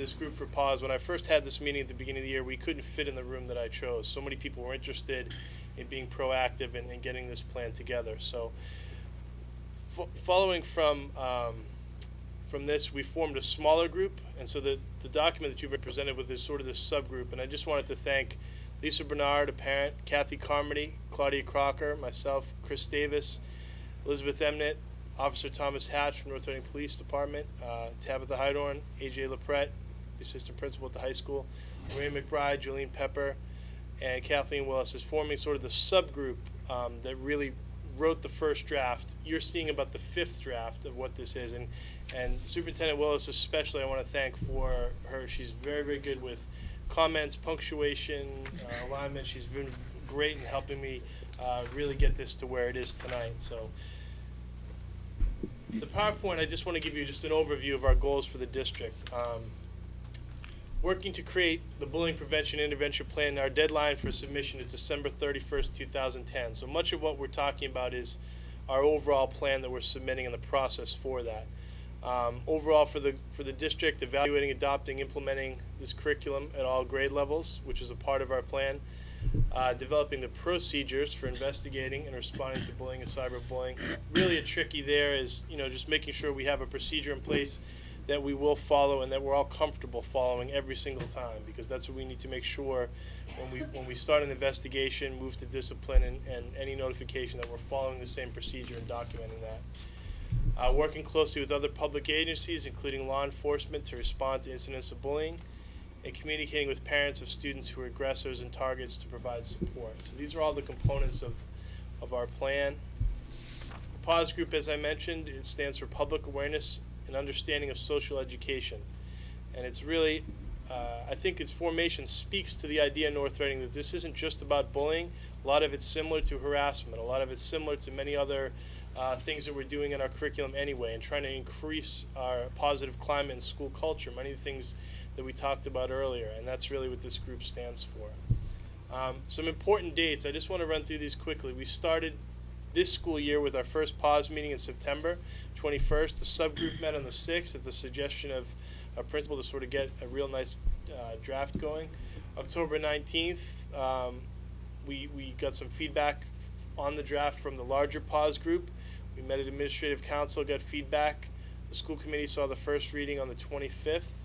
this group for pause. When I first had this meeting at the beginning of the year, we couldn't fit in the room that I chose. So many people were interested in being proactive and getting this plan together. So following from this, we formed a smaller group, and so the document that you've been presented with is sort of this subgroup. And I just wanted to thank Lisa Bernard, a parent, Kathy Carmody, Claudia Crocker, myself, Chris Davis, Elizabeth Emnett, Officer Thomas Hatch from North Reading Police Department, Tabitha Hydorn, AJ LaPrette, the assistant principal at the high school, Maria McBride, Jolene Pepper, and Kathleen Willis is forming sort of the subgroup that really wrote the first draft. You're seeing about the fifth draft of what this is, and Superintendent Willis especially I want to thank for her. She's very, very good with comments, punctuation, alignment. She's been great in helping me really get this to where it is tonight. So the PowerPoint, I just want to give you just an overview of our goals for the district. Working to create the bullying prevention intervention plan. Our deadline for submission is December 31st, 2010. So much of what we're talking about is our overall plan that we're submitting and the process for that. Overall for the district, evaluating, adopting, implementing this curriculum at all grade levels, which is a part of our plan. Developing the procedures for investigating and responding to bullying and cyberbullying. Really a tricky there is, just making sure we have a procedure in place that we will follow and that we're all comfortable following every single time, because that's what we need to make sure when we start an investigation, move to discipline, and any notification that we're following the same procedure and documenting that. Working closely with other public agencies, including law enforcement, to respond to incidents of bullying, and communicating with parents of students who are aggressors and targets to provide support. So these are all the components of our plan. The PAWS group, as I mentioned, it stands for Public Awareness and Understanding of Social Education. And it's really, I think its formation speaks to the idea in North Reading that this isn't just about bullying. A lot of it's similar to harassment. A lot of it's similar to many other things that we're doing in our curriculum anyway, and trying to increase our positive climate and school culture, many of the things that we talked about earlier, and that's really what this group stands for. Some important dates. I just want to run through these quickly. We started this school year with our first PAWS meeting in September 21st. The subgroup met on the 6th at the suggestion of our principal to sort of get a real nice draft going. October 19th, we got some feedback on the draft from the larger PAWS group. We met at Administrative Council, got feedback. The school committee saw the first reading on the 25th.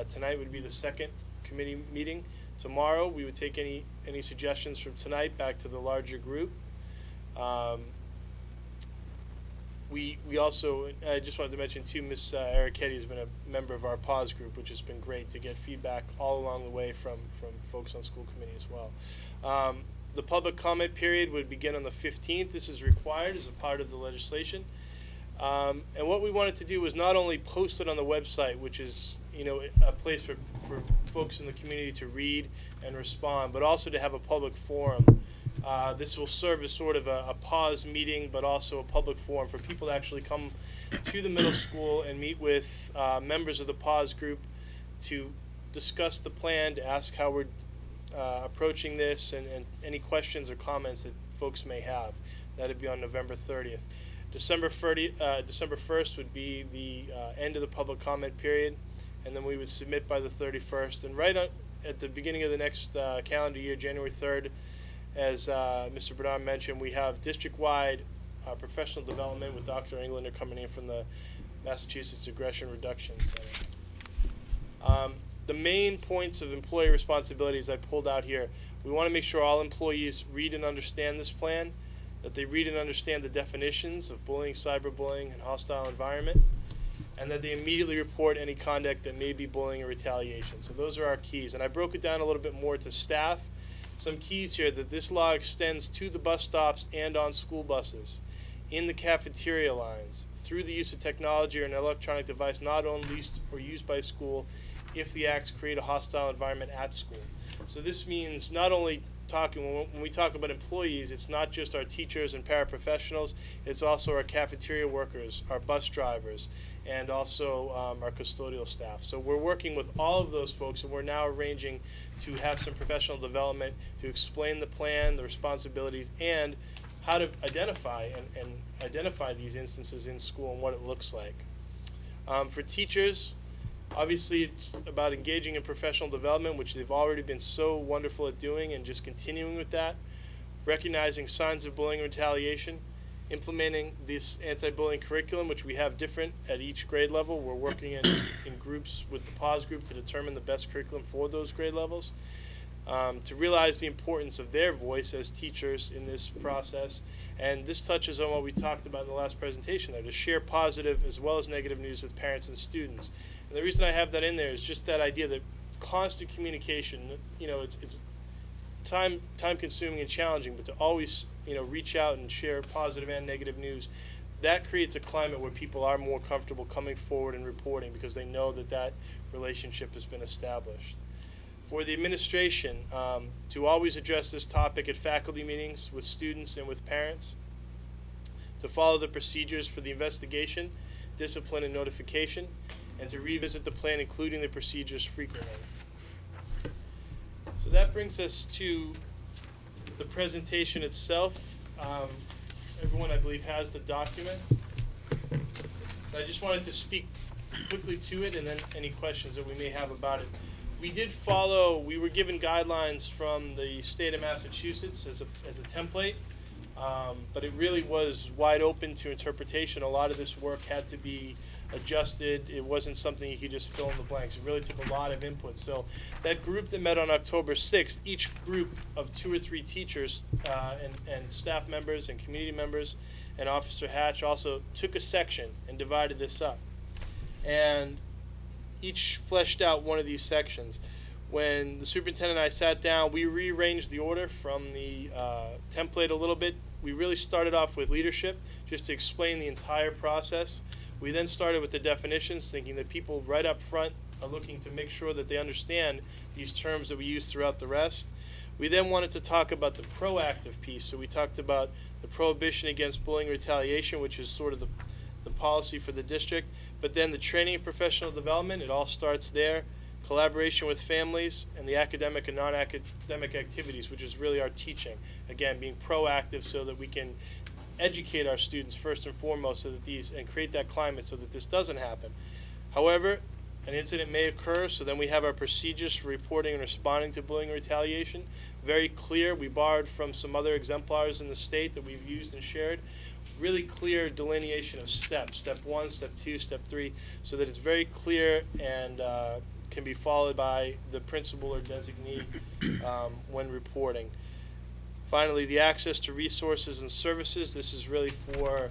Tonight would be the second committee meeting. Tomorrow we would take any suggestions from tonight back to the larger group. We also, I just wanted to mention too, Ms. Ericetti has been a member of our PAWS group, which has been great to get feedback all along the way from folks on school committee as well. The public comment period would begin on the 15th. This is required as a part of the legislation. And what we wanted to do was not only post it on the website, which is a place for folks in the community to read and respond, but also to have a public forum. This will serve as sort of a PAWS meeting, but also a public forum for people to actually come to the middle school and meet with members of the PAWS group to discuss the plan, to ask how we're approaching this, and any questions or comments that folks may have. That would be on November 30th. December 1st would be the end of the public comment period, and then we would submit by the 31st. And right at the beginning of the next calendar year, January 3rd, as Mr. Bernard mentioned, we have district-wide professional development with Dr. Englander coming in from the Massachusetts Aggression Reduction Center. The main points of employee responsibilities I pulled out here. We want to make sure all employees read and understand this plan, that they read and understand the definitions of bullying, cyberbullying, and hostile environment, and that they immediately report any conduct that may be bullying or retaliation. So those are our keys. And I broke it down a little bit more to staff. Some keys here: that this law extends to the bus stops and on school buses, in the cafeteria lines, through the use of technology or an electronic device not owned, leased, or used by school, if the acts create a hostile environment at school. So this means not only when we talk about employees, it's not just our teachers and paraprofessionals, it's also our cafeteria workers, our bus drivers, and also our custodial staff. So we're working with all of those folks, and we're now arranging to have some professional development to explain the plan, the responsibilities, and how to identify and identify these instances in school and what it looks like. For teachers, Obviously, it's about engaging in professional development, which they've already been so wonderful at doing, and just continuing with that. Recognizing signs of bullying and retaliation. Implementing this anti-bullying curriculum, which we have different at each grade level. We're working in groups with the PAWS group to determine the best curriculum for those grade levels. To realize the importance of their voice as teachers in this process. And this touches on what we talked about in the last presentation there, to share positive as well as negative news with parents and students. And the reason I have that in there is just that idea that constant communication, it's time consuming and challenging, but to always, reach out and share positive and negative news, that creates a climate where people are more comfortable coming forward and reporting because they know that relationship has been established. For the administration, to always address this topic at faculty meetings with students and with parents, to follow the procedures for the investigation, discipline, and notification, and to revisit the plan, including the procedures frequently. So that brings us to the presentation itself. Everyone, I believe, has the document. I just wanted to speak quickly to it and then any questions that we may have about it. We were given guidelines from the state of Massachusetts as a template, but it really was wide open to interpretation. A lot of this work had to be adjusted. It wasn't something you could just fill in the blanks. It really took a lot of input. So that group that met on October 6th, each group of 2 or 3 teachers and staff members and community members and Officer Hatch also took a section and divided this up. And each fleshed out one of these sections. When the superintendent and I sat down, we rearranged the order from the template a little bit. We really started off with leadership, just to explain the entire process. We then started with the definitions, thinking that people right up front are looking to make sure that they understand these terms that we use throughout the rest. We then wanted to talk about the proactive piece. So we talked about the prohibition against bullying and retaliation, which is sort of the policy for the district. But then the training and professional development, it all starts there. Collaboration with families, and the academic and non-academic activities, which is really our teaching. Again, being proactive so that we can educate our students first and foremost and create that climate so that this doesn't happen. However, an incident may occur, so then we have our procedures for reporting and responding to bullying and retaliation. Very clear. We borrowed from some other exemplars in the state that we've used and shared. Really clear delineation of steps, step 1, step 2, step 3, so that it's very clear and can be followed by the principal or designee when reporting. Finally, the access to resources and services. This is really for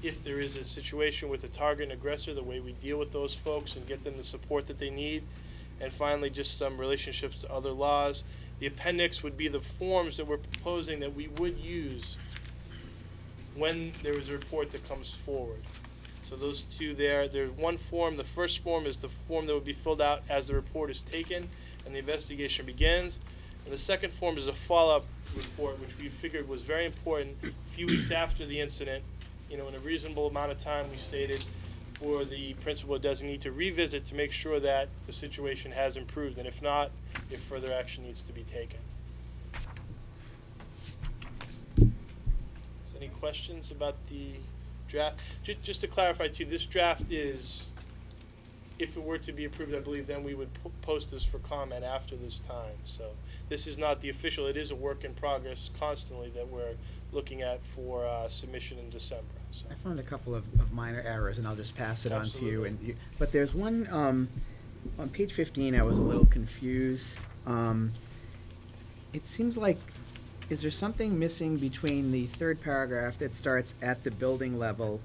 if there is a situation with a target and aggressor, the way we deal with those folks and get them the support that they need. And finally, just some relationships to other laws. The appendix would be the forms that we're proposing that we would use when there is a report that comes forward. So those two there's one form. The first form is the form that would be filled out as the report is taken and the investigation begins. And the second form is a follow-up report, which we figured was very important a few weeks after the incident, in a reasonable amount of time we stated for the principal or designee to revisit to make sure that the situation has improved, and if not, if further action needs to be taken. Any questions about the draft? Just to clarify too, this draft is, if it were to be approved, I believe then we would post this for comment after this time. So this is not the official, it is a work in progress constantly that we're looking at for submission in December. So. I found a couple of minor errors, and I'll just pass it Absolutely. on to you. But there's one, on page 15, I was a little confused. It seems like, is there something missing between the third paragraph that starts at the building level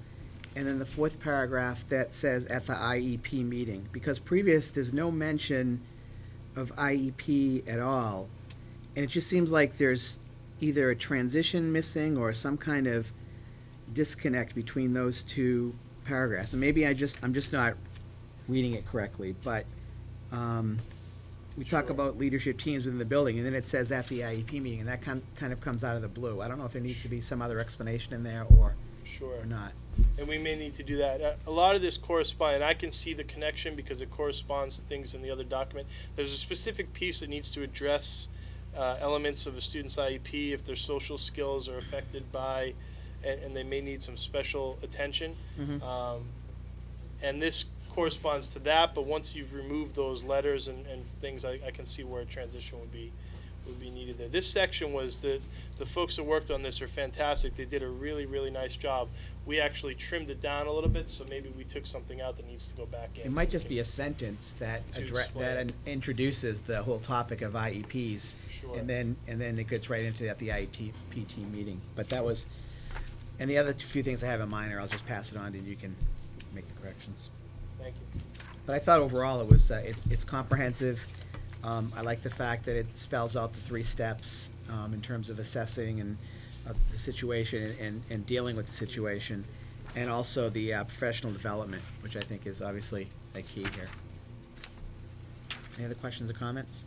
and then the fourth paragraph that says at the IEP meeting? Because there's no mention of IEP at all. And it just seems like there's either a transition missing or some kind of disconnect between those two paragraphs. And maybe I'm just not reading it correctly, but we talk about leadership teams within the building, and then it says at the IEP meeting, and that kind of comes out of the blue. I don't know if there needs to be some other explanation in there or not. And we may need to do that. A lot of this corresponds, and I can see the connection because it corresponds to things in the other document. There's a specific piece that needs to address elements of a student's IEP if their social skills are affected by, and they may need some special attention. Mm-hmm. And this corresponds to that, but once you've removed those letters and things, I can see where a transition would be needed there. This section was the folks that worked on this are fantastic. They did a really, really nice job. We actually trimmed it down a little bit, so maybe we took something out that needs to go back in. It might just be a sentence that introduces the whole topic of IEPs. Sure. And then it gets right into at the IEPT meeting. But that was, and the other few things I have in mind, I'll just pass it on and you can make the corrections. Thank you. But I thought overall it was, it's comprehensive. I like the fact that it spells out the 3 steps in terms of assessing and the situation and dealing with the situation, and also the professional development, which I think is obviously a key here. Any other questions or comments?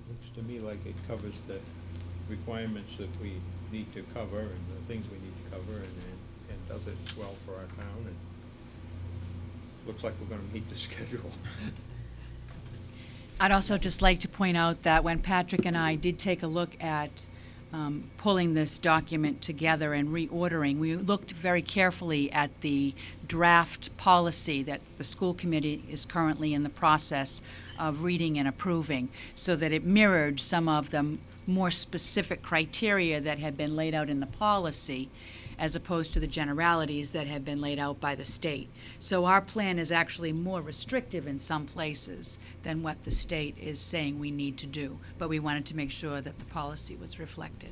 Looks to me like it covers the requirements that we need to cover and the things we need to cover, and does it well for our town, and looks like we're gonna meet the schedule. I'd also just like to point out that when Patrick and I did take a look at pulling this document together and reordering, we looked very carefully at the draft policy that the school committee is currently in the process of reading and approving, so that it mirrored some of the more specific criteria that had been laid out in the policy, as opposed to the generalities that have been laid out by the state. So our plan is actually more restrictive in some places than what the state is saying we need to do. But we wanted to make sure that the policy was reflected.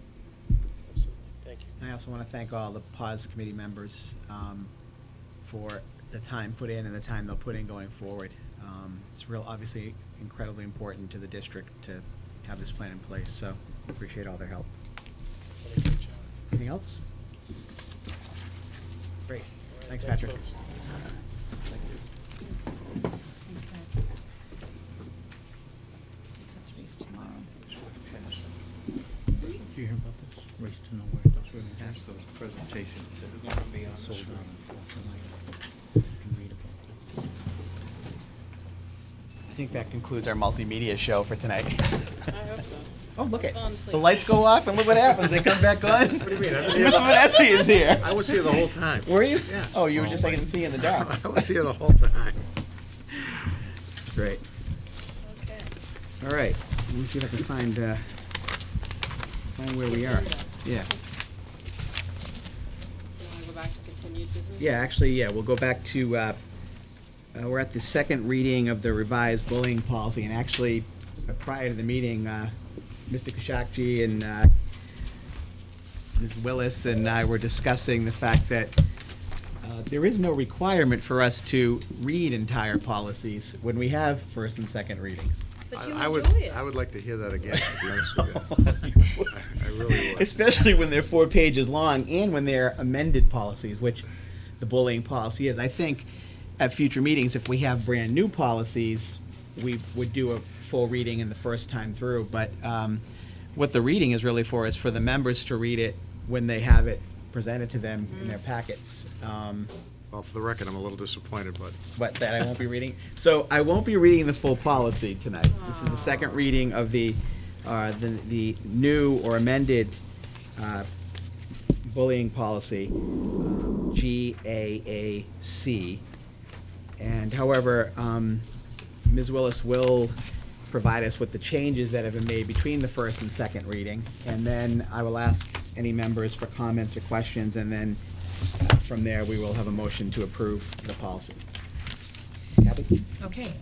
Absolutely. Thank you. I also want to thank all the PAWS committee members for the time put in and the time they'll put in going forward. It's obviously incredibly important to the district to have this plan in place, so appreciate all their help. What a good job. Anything else? Great. All right, Thanks, Patrick. folks. Touch base tomorrow. Do you hear about this? Race to nowhere, that's where we have those presentations that are gonna be sold on. You can read about them. I think that concludes our multimedia show for tonight. I hope so. Oh, look at, Honestly. the lights go off and look what happens, they come back on. What do you mean? I've been here Mr. Vanessa is here. I was here the whole time. Were you? Yeah. Oh, you were just, I didn't see you in the dark. I was here the whole time. Great. Okay. All right, let me see if I can find where we are. Agenda. Yeah. You wanna go back to continued business? Yeah, actually, yeah, we'll go back to, we're at the second reading of the revised bullying policy, and actually, prior to the meeting, Mr. Kashakji and Ms. Willis and I were discussing the fact that there is no requirement for us to read entire policies when we have first and second readings. But you I enjoy it. would like to hear that again, to be honest with you. I really would. Especially when they're 4 pages long and when they're amended policies, which the bullying policy is. I think at future meetings, if we have brand-new policies, we would do a full reading in the first time through. But what the reading is really for is for the members to read it when they have it presented to them in their packets. Well, for the record, I'm a little disappointed, but That I won't be reading. So I won't be reading the full policy tonight. This is the second reading of the new or amended bullying policy, GAAC. And however, Ms. Willis will provide us with the changes that have been made between the first and second reading. And then I will ask any members for comments or questions, and then from there, we will have a motion to approve the policy. Kathy? Okay.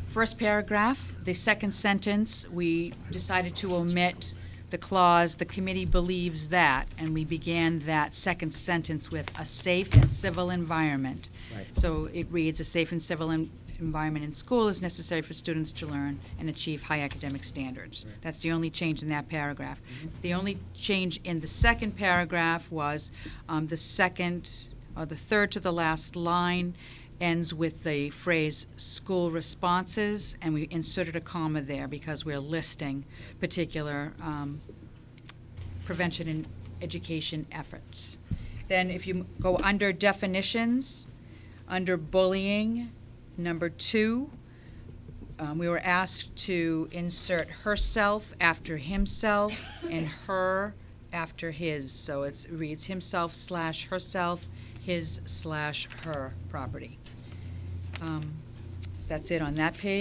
First paragraph, the second sentence, we decided to omit the clause, "The committee believes that," and we began that second sentence with "a safe and civil environment." Right. So it reads, "A safe and civil environment in school is necessary for students to learn and achieve high academic standards." Right. That's the only change in that paragraph. The only change in the second paragraph was the second, or the third to the last line ends with the phrase "school responses," and we inserted a comma there because we're listing particular prevention and education efforts. Then if you go under definitions, under bullying, number 2, we were asked to insert herself after himself and her after his. So it reads himself/herself, his/her property. That's it on that page.